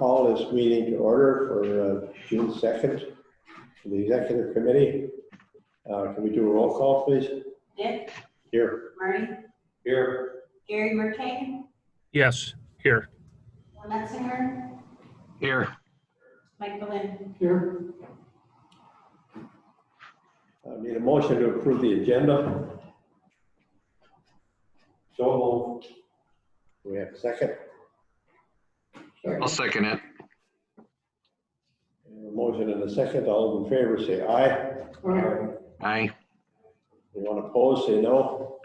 call this meeting to order for June 2nd for the Executive Committee. Can we do a roll call, please? Dick? Here. Marty? Here. Gary Mertain? Yes, here. Metzinger? Here. Mike Berlin? Here. Need a motion to approve the agenda. So moved. Do we have a second? I'll second it. A motion and a second. All in favor say aye. Aye. Anyone opposed say no.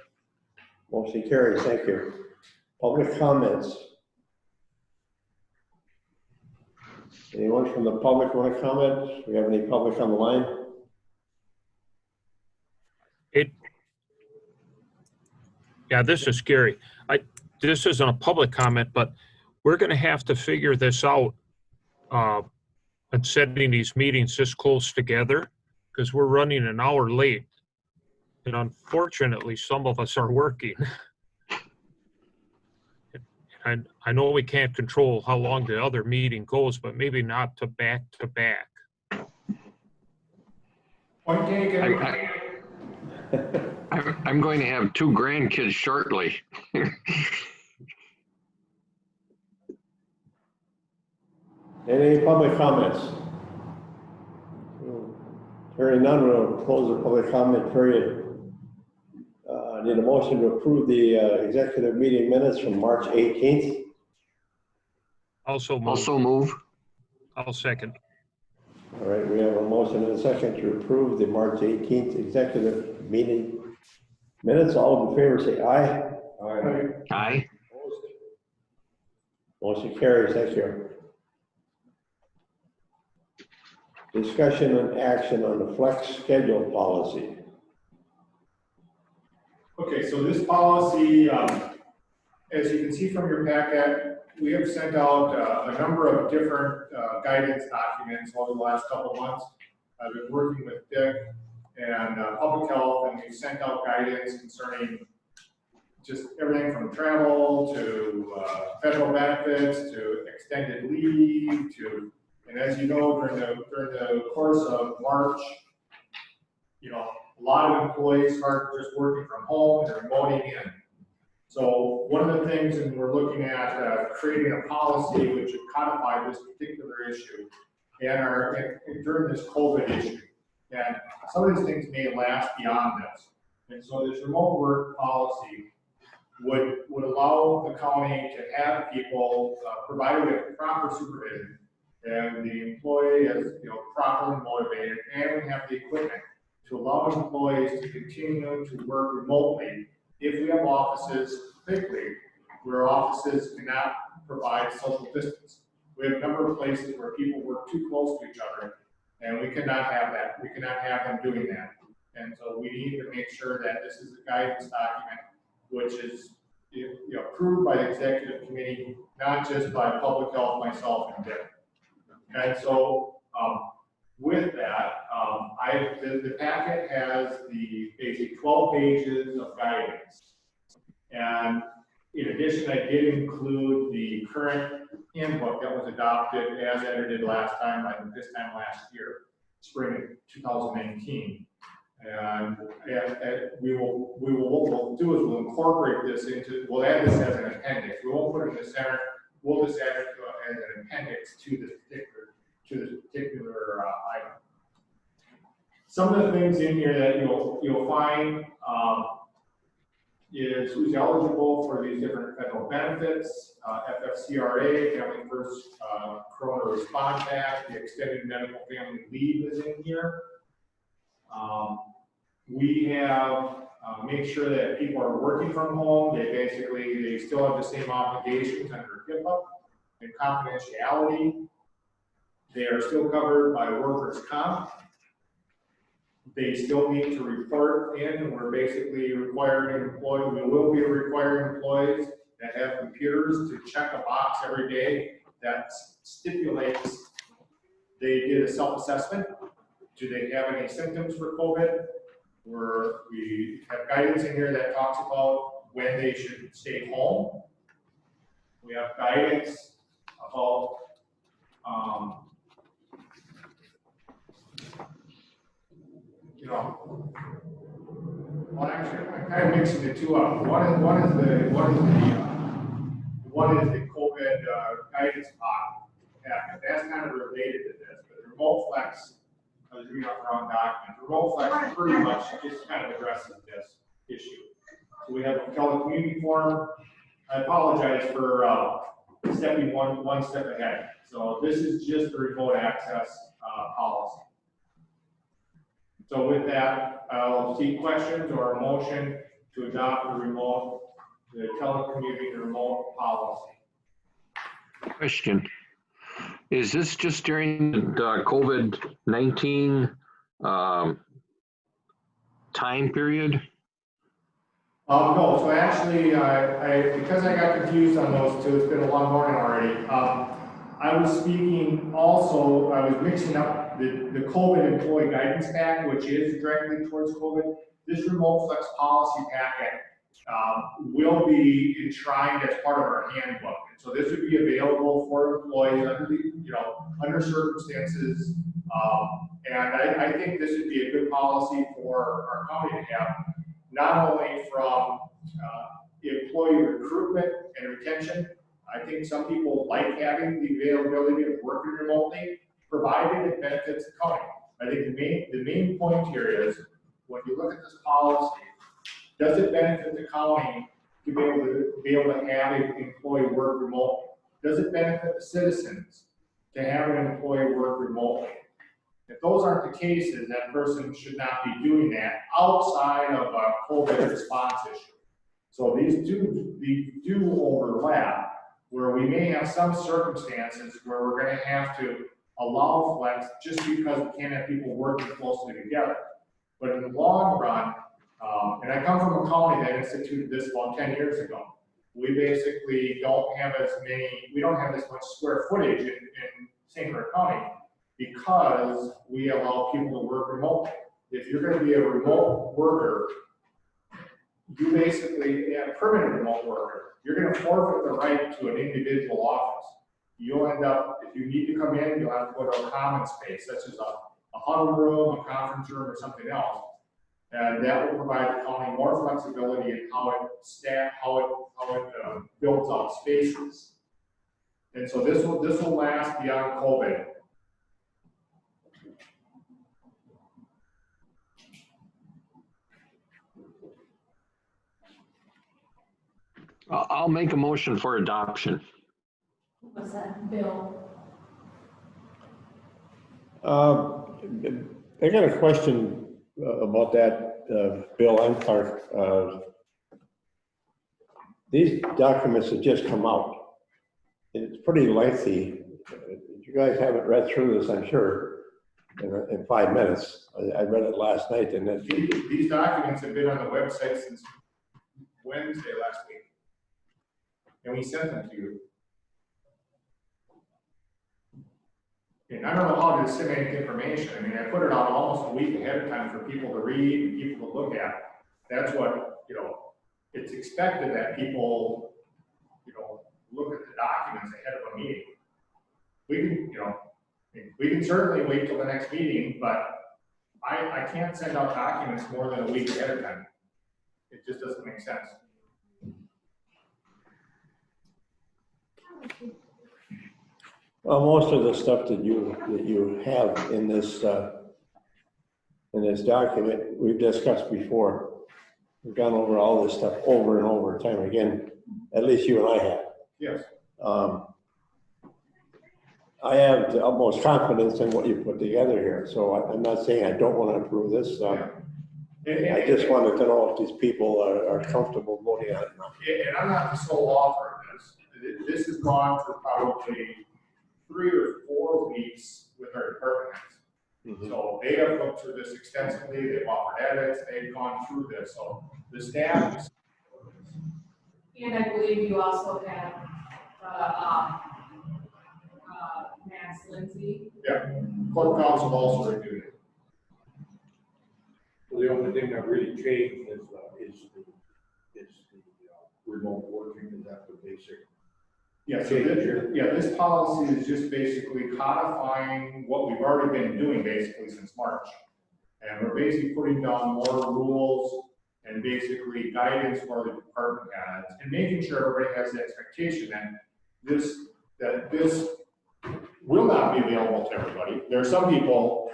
Motion carries. Thank you. Public comments. Anyone from the public want to comment? Do we have any public on the line? Yeah, this is Gary. This isn't a public comment, but we're going to have to figure this out and setting these meetings this close together because we're running an hour late. And unfortunately, some of us are working. And I know we can't control how long the other meeting goes, but maybe not to back to back. Point taken. I'm going to have 2 grandkids shortly. Any public comments? Hearing none, we'll close the public comment period. Need a motion to approve the executive meeting minutes from March 18th. Also Move. I'll second. All right, we have a motion and a second to approve the March 18th executive meeting minutes. All in favor say aye. Aye. Opposed? Motion carries. Thank you. Discussion and action on the flex schedule policy. Okay, so this policy, as you can see from your packet, we have sent out a number of different guidance documents over the last couple of months. I've been working with Dick and Public Health, and we've sent out guidance concerning just everything from travel to federal benefits to extended leave to, and as you know, during the course of March, you know, a lot of employees start just working from home, they're remoting in. So one of the things, and we're looking at creating a policy which would codify this particular issue and during this COVID issue. And some of these things may last beyond this. And so this remote work policy would allow the county to have people provided with proper supervision, and the employee is, you know, properly motivated, and we have the equipment to allow employees to continue to work remotely if we have offices, particularly where offices cannot provide social distance. We have a number of places where people work too close to each other, and we cannot have that. We cannot have them doing that. And so we need to make sure that this is a guidance document which is, you know, approved by the executive committee, not just by Public Health, myself, and Dick. And so with that, the packet has the basic 12 pages of guidance. And in addition, I did include the current handbook that was adopted as edited last time, like this time last year, spring of 2019. And what we'll do is we'll incorporate this we'll add this as an appendix. We won't put it in the center. We'll just add it as an appendix to this particular item. Some of the things in here that you'll find is who's eligible for these different federal benefits, FFCRA, Family First Corona Response Act, the extended medical family leave is in here. We have made sure that people are working from home. They still have the same obligations under HIPAA and confidentiality. They are still covered by workers' comp. They still need to report in, and we're basically requiring employees, we will be requiring employees that have computers to check a box every day that stipulates they did a self-assessment. Do they have any symptoms for COVID? We have guidance in here that talks about when they should stay home. We have guidance about kind of mixing the two up. One is the COVID guidance packet. That's kind of related to this, but the remote flex, I was reading off the wrong document. The remote flex pretty much just kind of addresses this issue. So we have a telecommuting form. I apologize for stepping one step ahead. So this is just the remote access policy. So with that, I'll seek questions or a motion to adopt the telecommuting remote policy. Question. Is this just during the COVID-19 time period? No, so actually, because I got confused on those two, it's been a long morning already. I was speaking also, I was mixing up the COVID employee guidance pack, which is directly towards COVID. This remote flex policy packet will be enshrined as part of our handbook. And so this would be available for employees under circumstances. And I think this would be a good policy for our county to have, not only from employee recruitment and retention. I think some people like having the availability of working remotely, provided it benefits the county. I think the main point here is, when you look at this policy, does it benefit the county to be able to have an employee work remotely? Does it benefit the citizens to have an employee work remotely? If those aren't the cases, that person should not be doing that outside of a COVID response issue. So these do overlap, where we may have some circumstances where we're going to have to allow flex just because we can't have people working closely together. But in the long run, and I come from a county that instituted this about 10 years ago, we basically don't have as much square footage in St. Clair County, because we allow people to work remotely. If you're going to be a remote worker, you basically, a permanent remote worker, you're going to forfeit the right to an individual office. You'll end up, if you need to come in, you'll have to go to a common space, such as a huddle room, a conference room, or something else. And that will provide the county more flexibility in how it builds out spaces. And so this will last beyond COVID. I'll make a motion for adoption. Was that Bill? I got a question about that, Bill and Clark. These documents have just come out. It's pretty lengthy. You guys haven't read through this, I'm sure, in 5 minutes. I read it last night, and then These documents have been on the website since Wednesday last week. And we sent them to you. And I don't know how to disseminate information. I mean, I put it out almost a week ahead of time for people to read and people to look at. That's what, it's expected that people, look at the documents ahead of a meeting. We can certainly wait till the next meeting, but I can't send out documents more than a week ahead of time. It just doesn't make sense. well, most of the stuff that you have in this document, we've discussed before. We've gone over all this stuff over and over time again, at least you and I have. Yes. I have the utmost confidence in what you put together here, so I'm not saying I don't want to approve this. I just wanted to know if these people are comfortable voting on it. And I'm not the sole author of this. This has gone for probably 3 or 4 weeks with our department heads. Mm-hmm. So they have looked through this extensively, they've offered edits, they've gone through this, so the staff is. And I believe you also have, Max Lindsay. Yeah, court counsel also reviewed it. Well, the only thing that really changed is the remote working, is that the basic? Yeah, so this policy is just basically codifying what we've already been doing basically since March. And we're basically putting down more rules and basically guidance for the department heads, and making sure everybody has the expectation that this will not be available to everybody. There are some people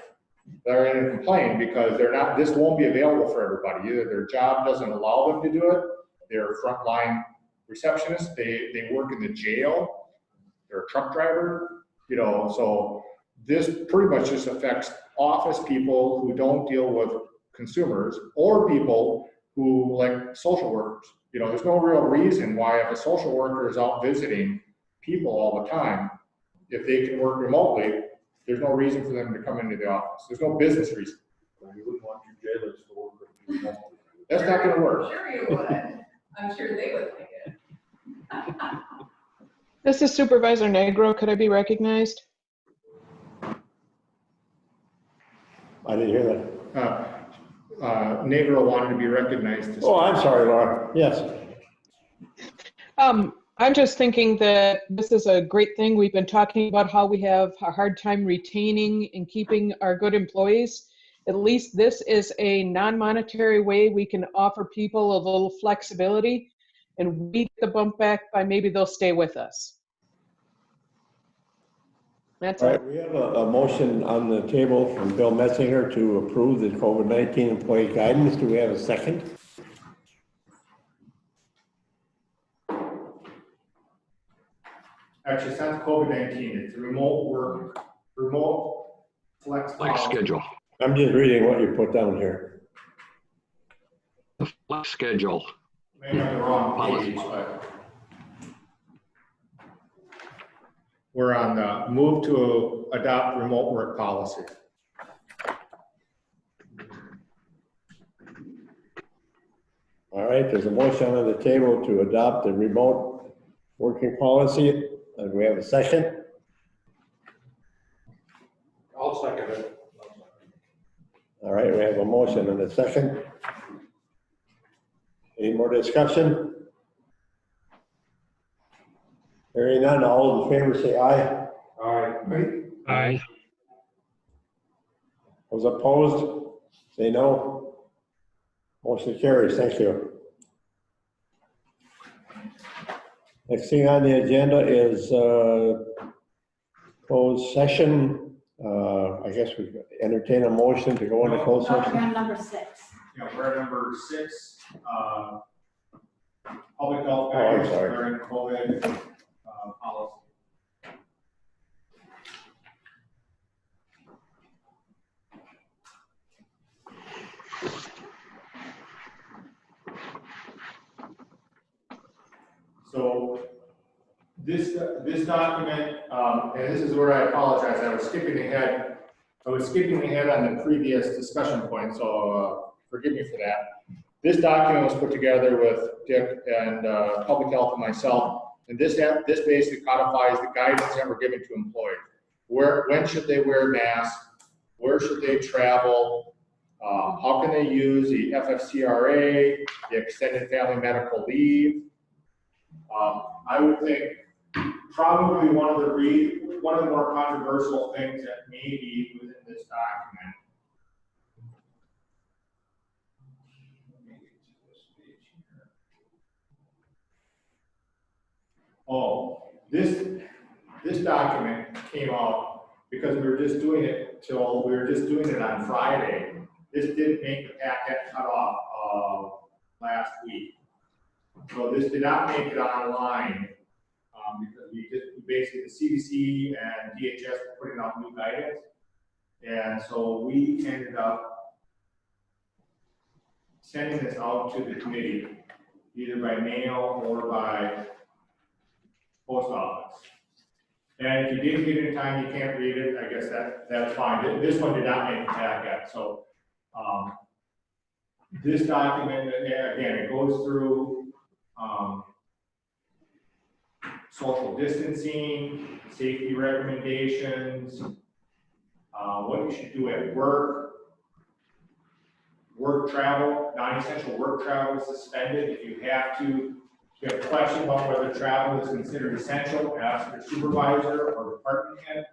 that are going to complain because this won't be available for everybody. Either their job doesn't allow them to do it, they're frontline receptionists, they work in the jail, they're a truck driver, so this pretty much just affects office people who don't deal with consumers, or people who, like social workers. There's no real reason why, if a social worker is out visiting people all the time, if they can work remotely, there's no reason for them to come into the office. There's no business reason. You wouldn't want your jailers to work with people. That's not gonna work. Sure you would. I'm sure they would like it. This is Supervisor Negro. Could I be recognized? I didn't hear that. Negro wanted to be recognized. Oh, I'm sorry, Laura. Yes. I'm just thinking that this is a great thing. We've been talking about how we have a hard time retaining and keeping our good employees. At least this is a non-monetary way we can offer people a little flexibility, and we get the bump back by maybe they'll stay with us. That's All all. right, we have a motion on the table from Bill Metzinger to approve the COVID-19 employee guidance. Do we have a second? Actually, it's not COVID-19, it's remote flex schedule. I'm just reading what you put down here. The flex schedule. Maybe on the wrong page, but we're on the move to adopt remote work policy. All right, there's a motion on the table to adopt the remote working policy. Do we have a second? I'll second it. All right, we have a motion and a second. Any more discussion? Hearing none, all in favor say aye. All right. Aye. Those opposed, say no. Motion carries. Thank you. Next thing on the agenda is closed session. I guess we entertain a motion to go into closed No, session. we're on number 6. We're at number 6, public health Oh, I'm guidance sorry. during COVID policy. So this document, and this is where I apologize, I was skipping ahead on the previous discussion point, so forgive me for that. This document was put together with Dick and Public Health and myself, and this basically codifies the guidance that we're giving to employees. When should they wear masks? Where should they travel? How can they use the FFCRA, the extended family medical leave? I would think probably one of the more controversial things that may be within this document. Oh, this document came out because we were just doing it on Friday. This didn't make the packet cutoff last week. So this did not make it online because basically the CDC and DHS were putting out new guidance. And so we ended up sending this out to the committee, either by mail or by post office. And if you didn't get it in time, you can't read it, I guess that's fine. This one did not make the packet. So this document, again, it goes through social distancing, safety recommendations, what you should do at work travel, non-essential work travel is suspended. If you have a question about whether travel is considered essential, ask your supervisor or department head.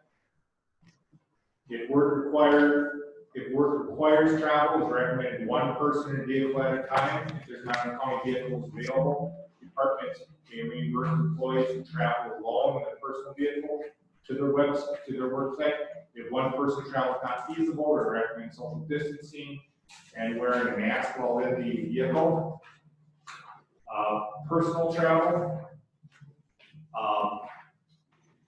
If work required, if work requires travel, it's recommended one person in a vehicle at a time. If there's not enough county vehicles available, departments may reimburse employees who travel alone in a personal vehicle to their worksite. If one person travels not feasible, we recommend social distancing and wearing a mask while in the vehicle. Personal travel.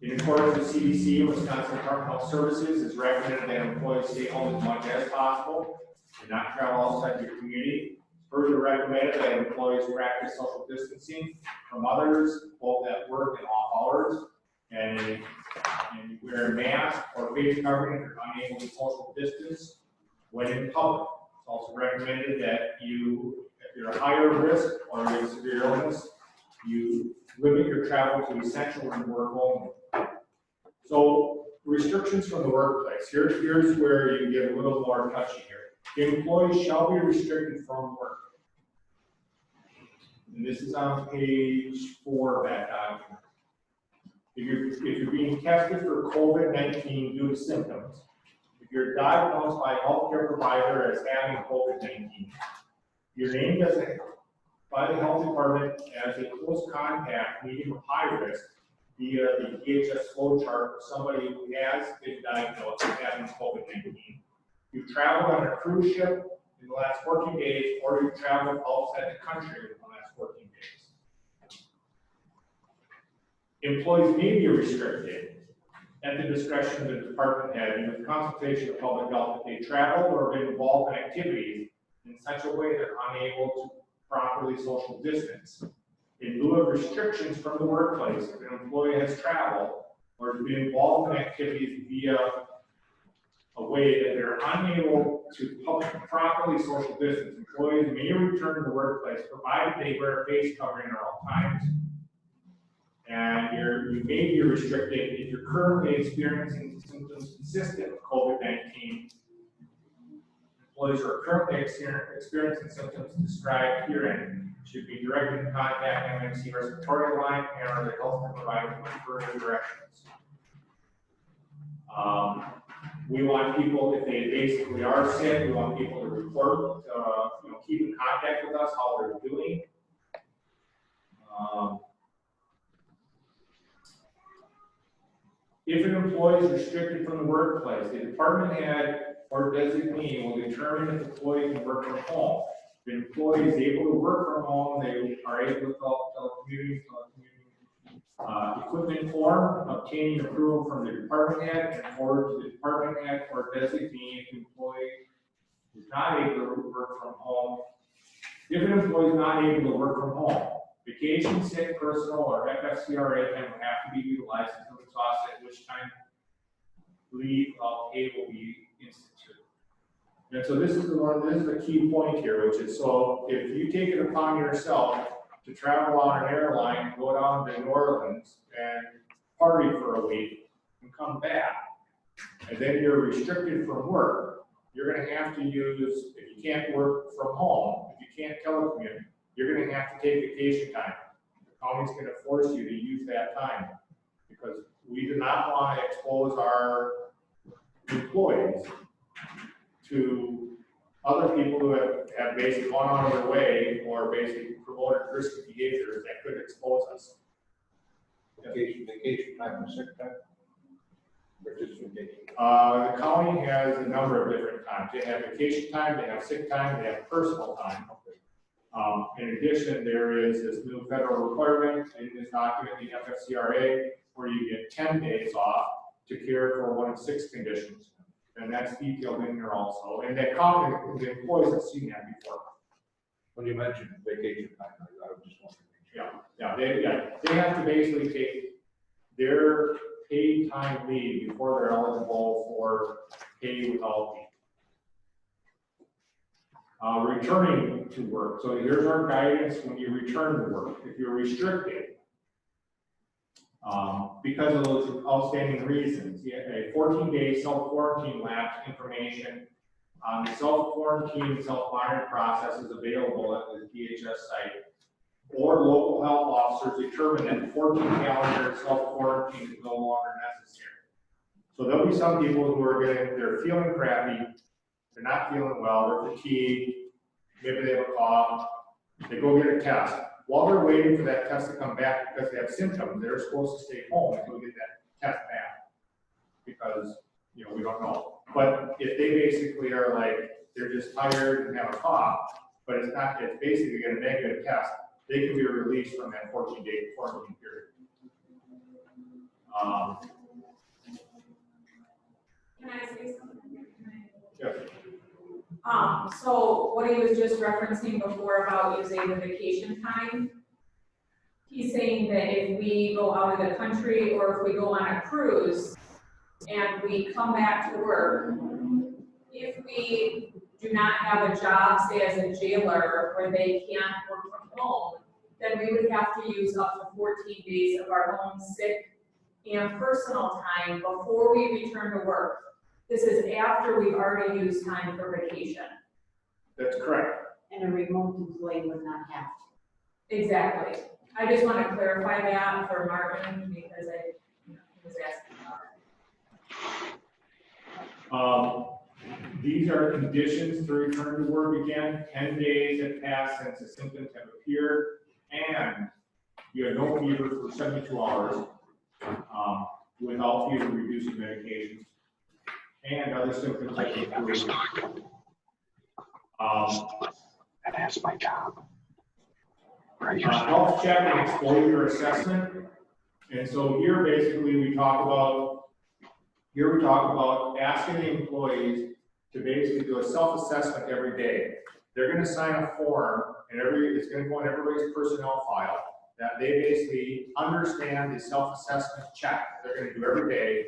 In accordance with CDC, Wisconsin Department of Health Services, it's recommended that employees stay home as much as possible and not travel outside your community. Further recommended that employees practice social distancing from others, both at work and off hours, and wear a mask or face covering if you're unable to social distance when in public. It's also recommended that if you're a higher risk or you have severe illness, you limit your travel to essential and work only. So restrictions from the workplace. Here's where you get a little more touchy here. Employees shall be restricted from work. And this is on page 4 of that document. If you're being tested for COVID-19 due to symptoms, if you're diagnosed by a healthcare provider as having COVID-19, you're named by the health department as a close contact, medium or high risk, via the DHS flow chart for somebody who has been diagnosed with having COVID-19. You traveled on a cruise ship in the last 14 days, or you traveled outside the country in the last 14 days. Employees may be restricted at the discretion of the department head and with consultation of public health if they travel or have been involved in activities in such a way they're unable to properly social distance. In lieu of restrictions from the workplace, if an employee has traveled or has been involved in activities via a way that they're unable to properly social distance, employees may return to the workplace provided they wear a face covering at all times. And you may be restricted if you're currently experiencing symptoms consistent with COVID-19. Employees who are currently experiencing symptoms described herein should be directed to contact MMC respiratory line and the health provider for further directions. We want people, if they basically are sick, we want people to report, keep in contact with us, how they're doing. If an employee is restricted from the workplace, the department head or designee will determine if the employee can work from home. If the employee is able to work from home, they are able to telecommuting equipment form, obtaining approval from the department head and forward to the department head or designee if the employee is not able to work from home. If an employee is not able to work from home, vacation, sick, personal, or FFCRA time will have to be utilized until exhausted, at which time leave of pay will be instituted. And so this is the key point here, which is, so if you take it upon yourself to travel on an airline, go down to New Orleans and party for a week and come back, and then you're restricted from work, you're going to have to use, if you can't work from home, if you can't telecommute, you're going to have to take vacation time. The county's going to force you to use that time because we do not want to expose our employees to other people who have basically gone out of their way or basically promoted risky behaviors that could expose us. Vacation time and sick time? Or just vacation? The county has a number of different times. They have vacation time, they have sick time, they have personal time. In addition, there is this new federal requirement in this document, the FFCRA, where you get 10 days off to care for one of 6 conditions. And that's detailed in here also. And the employees have seen that before. When you mentioned vacation time, I was just wondering. They have to basically take their paid time leave before they're eligible for pay without leave. Returning to work. So here's our guidance when you return to work. If you're restricted, because of those outstanding reasons, a 14-day self-quarantine lapse information on the self-quarantine, self-monitoring process is available at the DHS site, or local health officers determine that the 14-calendar self-quarantine is no longer necessary. So there'll be some people who are they're feeling crappy, they're not feeling well, they're fatigued, maybe they have a cough, they go get a test. While they're waiting for that test to come back because they have symptoms, they're supposed to stay home until we get that test back. Because, you know, we don't know. But if they basically are like, they're just tired and have a cough, but it's not, it's basically a negative test, they can be released from that 14-day quarantine period. Can I say something? Yes. So what he was just referencing before about using the vacation time, he's saying that if we go out of the country or if we go on a cruise and we come back to work, if we do not have a job, say as a jailer, where they can't work from home, then we would have to use up to 14 days of our own sick and personal time before we return to work. This is after we've already used time for vacation. That's correct. And a remote employee would not have to. Exactly. I just want to clarify that for Martin because I was asking about it. These are conditions to return to work again. 10 days have passed since the symptoms have appeared, and you have no fever for 72 hours without fever-reducing medications, and other symptoms like That's my job. health check and exposure assessment. And so here, basically, we talk about asking the employees to basically do a self-assessment every day. They're going to sign a form, and it's going to go in everybody's personnel file that they basically understand the self-assessment check they're going to do every day,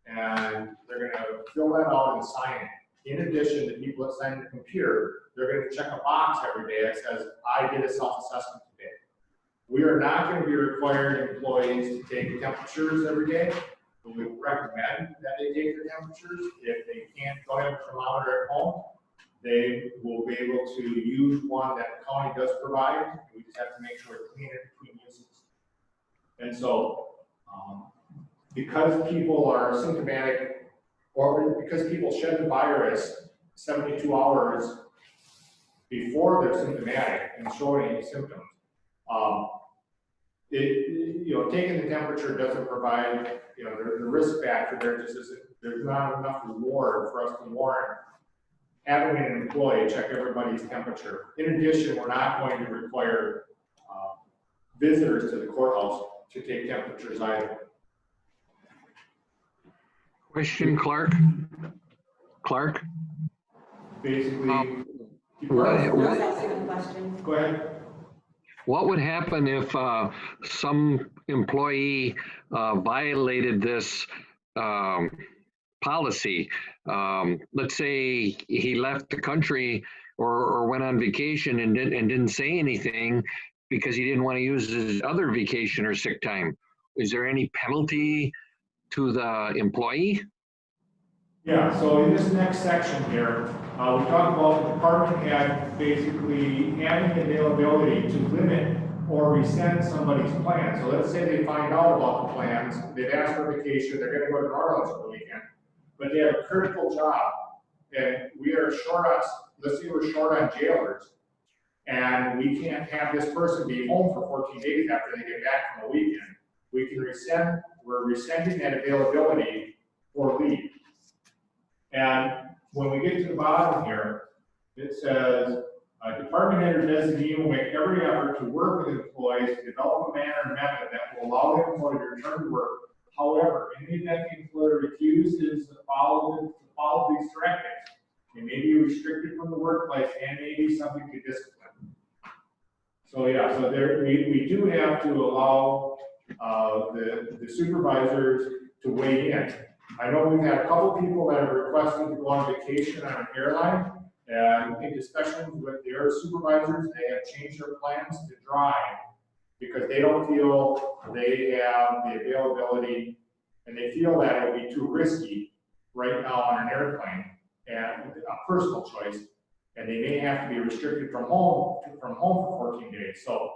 and they're going to fill that out and sign it. In addition, the people that sign the computer, they're going to check a box every day that says, I did a self-assessment today. We are not going to be requiring employees to take temperatures every day, but we recommend that they take their temperatures. If they don't have a thermometer at home, they will be able to use one that the county does provide. We just have to make sure it's clean in between uses. And so, because people are symptomatic, or because people shed the virus 72 hours before they're symptomatic and showing any symptoms, taking the temperature doesn't provide, the risk factor there just isn't, there's not enough reward for us to warrant having an employee check everybody's temperature. In addition, we're not going to require visitors to the courthouse to take temperatures either. Question, Clark? Clark? Basically, What go ahead. What would happen if some employee violated this policy? Let's say he left the country or went on vacation and didn't say anything because he didn't want to use his other vacation or sick time. Is there any penalty to the employee? Yeah, so in this next section here, we talk about the department head basically having the availability to limit or rescind somebody's plan. So let's say they find out about the plans, they've asked for vacation, they're going to go to New Orleans for the weekend, but they have a critical job, and we are short on, let's say we're short on jailers, and we can't have this person be home for 14 days after they get back from the weekend. We can we're rescinding that availability for leave. And when we get to the bottom here, it says, department head or designee will make every effort to work with employees to develop a manner and method that will allow the employee to return to work. However, in the event the employer refuses to follow these directives, they may be restricted from the workplace and may be subject to discipline. So yeah, so we do have to allow the supervisors to weigh in. I know we've had a couple people that have requested to go on vacation on an airline, and in discussions with their supervisors, they have changed their plans to drive because they don't feel they have the availability, and they feel that it would be too risky right now on an airplane, and a personal choice, and they may have to be restricted from home for 14 days. So,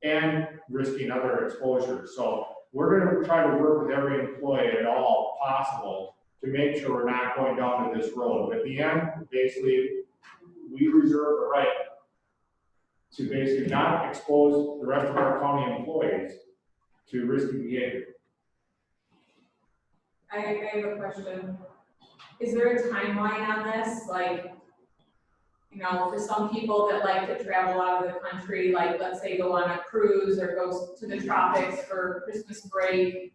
and risking other exposures. So we're going to try to work with every employee at all possible to make sure we're not going down to this road. But at the end, basically, we reserve the right to basically not expose the rest of our county employees to risky behavior. I have a question. Is there a timeline on this? Like, you know, for some people that like to travel out of the country, like let's say go on a cruise or go to the tropics for Christmas break,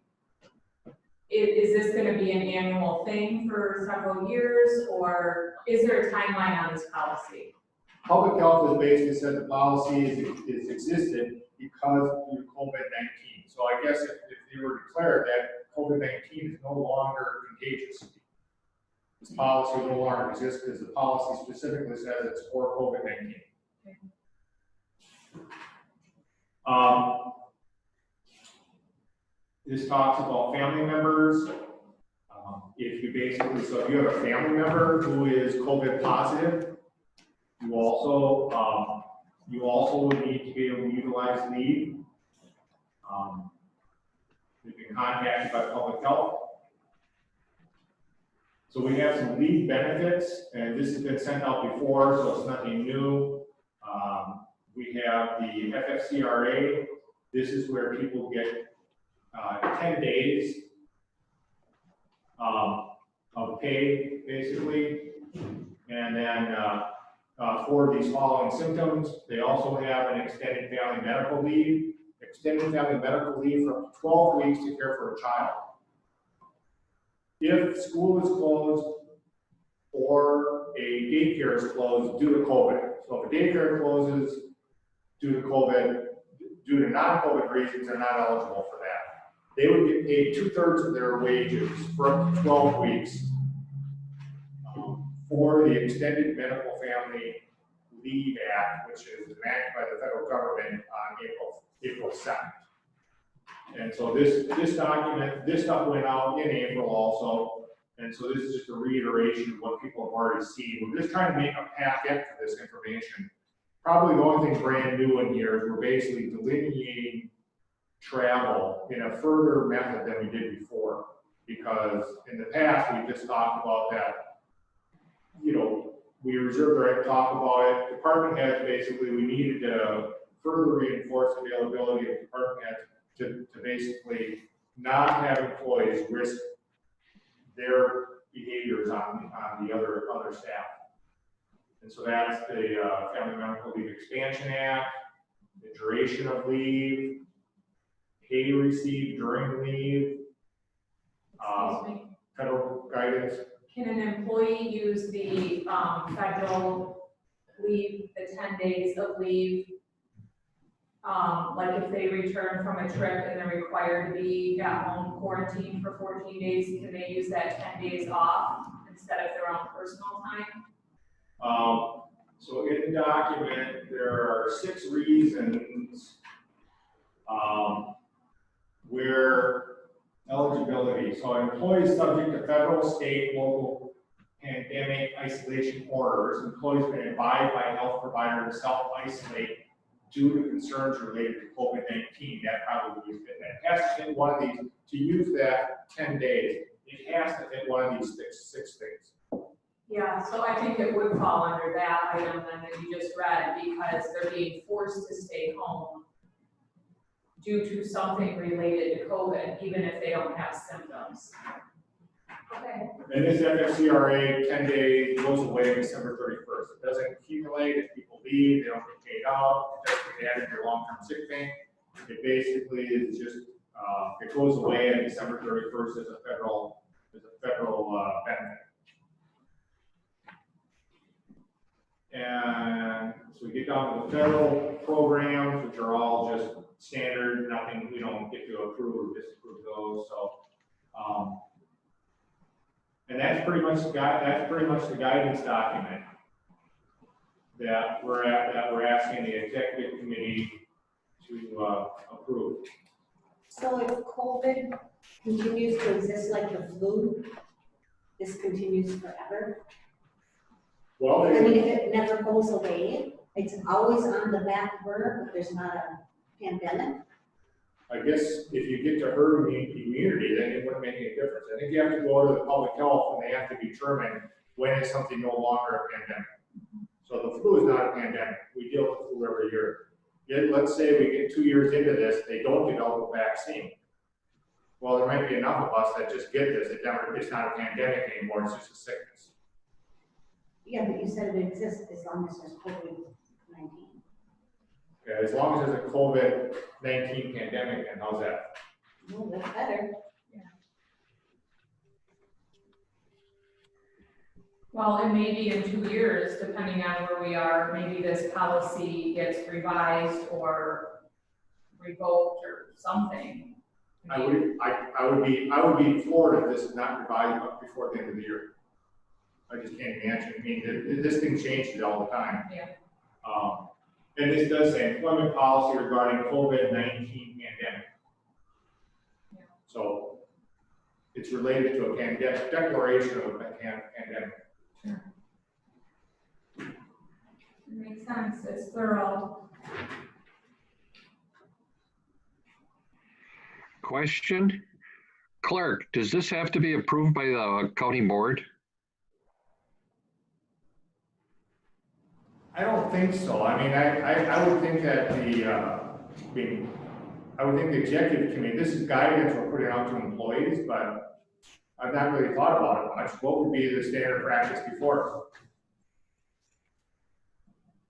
is this gonna be an annual thing for several years, or is there a timeline on this policy? Public health has basically said the policy is existed because of COVID-19. So I guess if they were declared that COVID-19 is no longer contagious, this policy no longer exists because the policy specifically says it's for COVID-19. This talks about family members. If you basically, so if you have a family member who is COVID positive, you also would need to be able to utilize leave. You've been contacted by public health. So we have some leave benefits, and this has been sent out before, so it's nothing new. We have the FFCRA. This is where people get 10 days of pay, basically. And then for these following symptoms, they also have an extended family medical leave. Extended family medical leave for up to 12 weeks to care for a child. If school is closed or a daycare is closed due to COVID. So if a daycare closes due to COVID, due to non-COVID reasons, they're not eligible for that. They would get paid 2/3 of their wages for up to 12 weeks for the Extended Medical Family Leave Act, which is enacted by the federal government on April 2nd. And so this stuff went out in April also. And so this is just a reiteration of what people have already seen. We're just trying to make a packet for this information. Probably the only thing brand new in here is we're basically delineating travel in a further method than we did before. Because in the past, we just talked about that, you know, we reserved the right to talk about it. Department heads, basically, we needed to further reinforce availability of department heads to basically not have employees risk their behaviors on the other staff. And so that's the Family Medical Leave Expansion Act, the duration of leave, pay received during leave, federal guidance. Can an employee use the federal leave, the 10 days of leave? Like if they return from a trip and they're required to be at home quarantined for 14 days, can they use that 10 days off instead of their own personal time? So in the document, there are 6 reasons where eligibility. So employees subject to federal, state, local pandemic isolation orders, employees may abide by health provider to self-isolate due to concerns related to COVID-19. That probably would fit that. It has to fit one of these, to use that 10 days, it has to fit one of these six things. Yeah, so I think it would fall under that item then that you just read, because they're being forced to stay home due to something related to COVID, even if they don't have symptoms. Okay. And this FFCRA 10 days goes away December 31st. It doesn't accumulate. If people leave, they don't get paid out. It doesn't get added to your long-term sick bank. It basically is just, it goes away on December 31st as a federal benefit. And so we get down to the federal programs, which are all just standard, nothing, we don't get to approve or disapprove those. So, and that's pretty much the guidance document that we're asking the executive committee to approve. So if COVID continues to exist like the flu, this continues forever? Well, I mean, if it never goes away, it's always on the back burner, but there's not a pandemic? I guess if you get to herd immunity, then it wouldn't make any difference. I think you have to go to the public health and they have to determine when is something no longer a pandemic. So the flu is not a pandemic. We deal with the flu every year. Yet, let's say we get 2 years into this, they don't develop a vaccine. Well, there might be enough of us that just get this. It's not a pandemic anymore. It's just a sickness. Yeah, but you said it exists as long as there's COVID-19. Okay, as long as there's a COVID-19 pandemic, and how's that? Well, that's better. Well, and maybe in 2 years, depending on where we are, maybe this policy gets revised or revoked or something. I would be floored if this is not revised before the end of the year. I just can't imagine. I mean, this thing changes all the time. Yeah. And this does say employment policy regarding COVID-19 pandemic. Yeah. So it's related to a pandemic, declaration of a pandemic. Sure. It makes sense, it's thorough. Question? Clerk, does this have to be approved by the county board? I don't think so. I mean, I would think that I would think the executive committee, this is guidance we're putting out to employees, but I've not really thought about it much. What would be the standard practice before?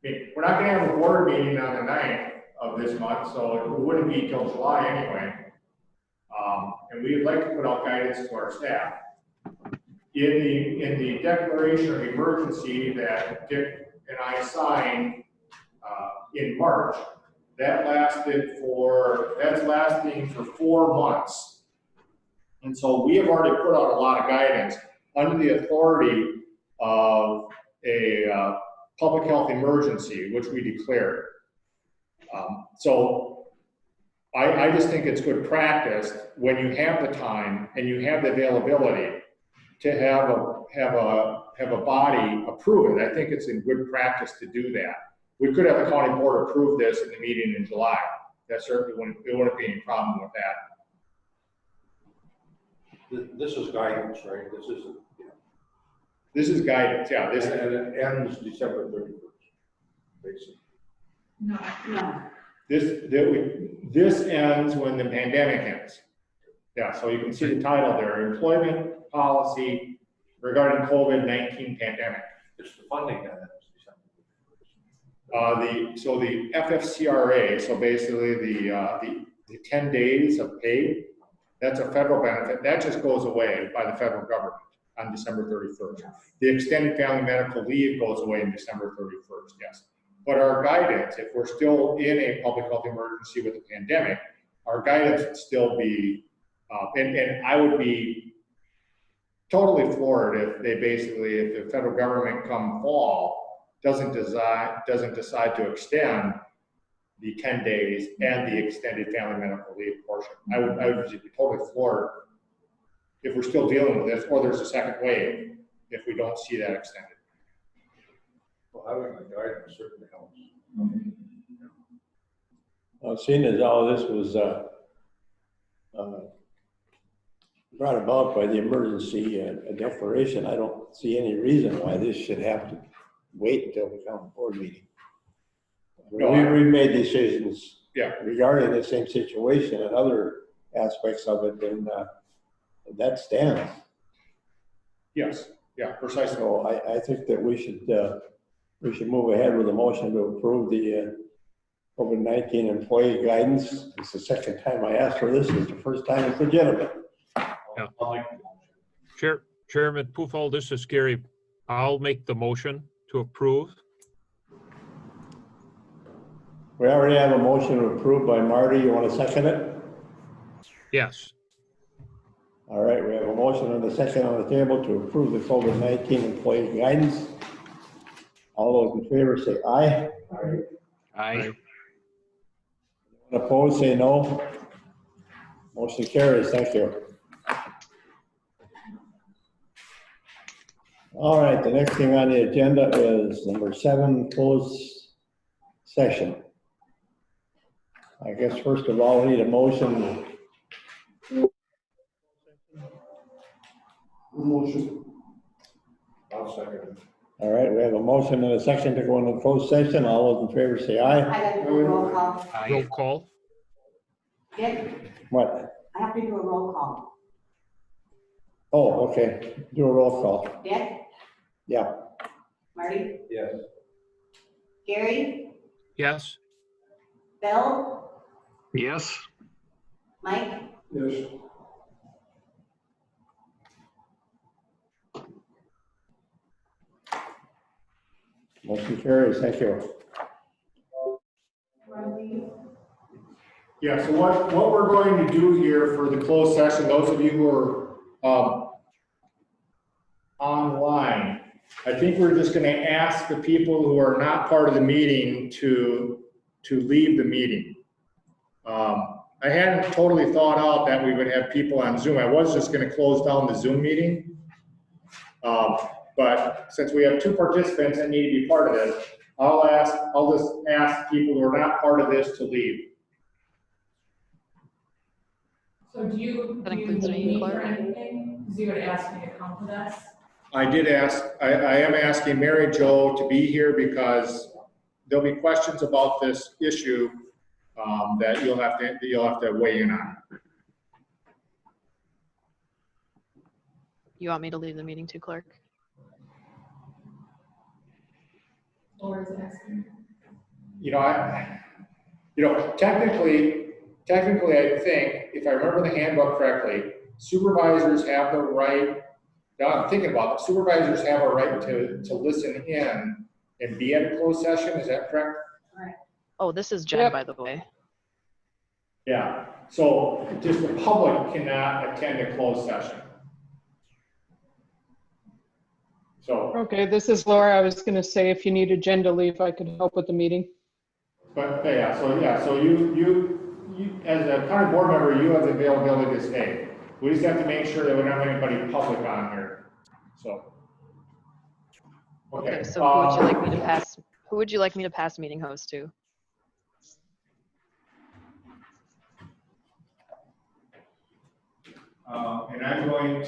I mean, we're not gonna have a board meeting on the 9th of this month, so it wouldn't be till July anyway. And we would like to put out guidance to our staff. In the declaration of emergency that Dick and I signed in March, that's lasting for 4 months. And so we have already put out a lot of guidance under the authority of a public health emergency, which we declared. So I just think it's good practice when you have the time and you have the availability to have a body approve it. I think it's in good practice to do that. We could have the county board approve this in the meeting in July. That certainly wouldn't be any problem with that. This is guidance, right? This is guidance, yeah. And it ends December 31st, basically. No. No. This ends when the pandemic ends. Yeah, so you can see the title there, employment policy regarding COVID-19 pandemic. It's the funding that ends December 31st. So the FFCRA, so basically the 10 days of pay, that's a federal benefit. That just goes away by the federal government on December 31st. The extended family medical leave goes away on December 31st, yes. But our guidance, if we're still in a public health emergency with a pandemic, our guidance would still be, and I would be totally floored if if the federal government come fall doesn't decide to extend the 10 days and the extended family medical leave portion. I would just be totally floored if we're still dealing with this, or there's a second wave if we don't see that extended. Well, having the guidance certainly helps. Seeing as all this was brought about by the emergency declaration, I don't see any reason why this should have to wait until the county board meeting. We made decisions regarding the same situation and other aspects of it, and that stands. Yes, yeah, precisely. So I think that we should move ahead with a motion to approve the COVID-19 employee guidance. It's the second time I asked for this. It's the first time it's legitimate. I'll make the motion. Chairman Pufall, this is Gary. I'll make the motion to approve. We already have a motion to approve by Marty. You want to second it? Yes. All right, we have a motion and a second on the table to approve the COVID-19 employee guidance. All those in favor say aye. Aye. Opposed, say no. Motion carries. Thank you. All right, the next thing on the agenda is number 7, closed session. I guess first of all, we need a motion. Motion. I'll second it. All right, we have a motion and a second to go into closed session. All those in favor say aye. I gotta do a roll call. Roll call. Dick, What? I have to do a roll call. Oh, okay. Do a roll call. Dick, Yeah. Marty, Yes. Gary, Yes? Bill, Yes? Mike, Yes. Motion carries. Thank you. Yeah, so what we're going to do here for the closed session, those of you who are online, I think we're just gonna ask the people who are not part of the meeting to leave the meeting. I hadn't totally thought out that we would have people on Zoom. I was just gonna close down the Zoom meeting. But since we have 2 participants that need to be part of this, I'll just ask people who are not part of this to leave. So do you That includes need me, me for Clark. anything? Because you would ask me to come to this. I did ask, I am asking Mary Jo to be here because there'll be questions about this issue that you'll have to weigh in on. You want me to leave the meeting too, Clark? Or is asking? Technically, I think, if I remember the handbook correctly, supervisors have the right, now I'm thinking about it, supervisors have a right to listen in and be at a closed session, is that correct? Oh, this is Jen, Yep. by the way. Yeah, so just the public cannot attend a closed session. So, Okay, this is Laura. I was gonna say if you needed Jen to leave, I could help with the meeting. but so you, as a county board member, you have the availability to stay. We just have to make sure that we don't have anybody public on here, so. Okay, so who would you like me to pass? Who would you like me to pass meeting host to? And I'm going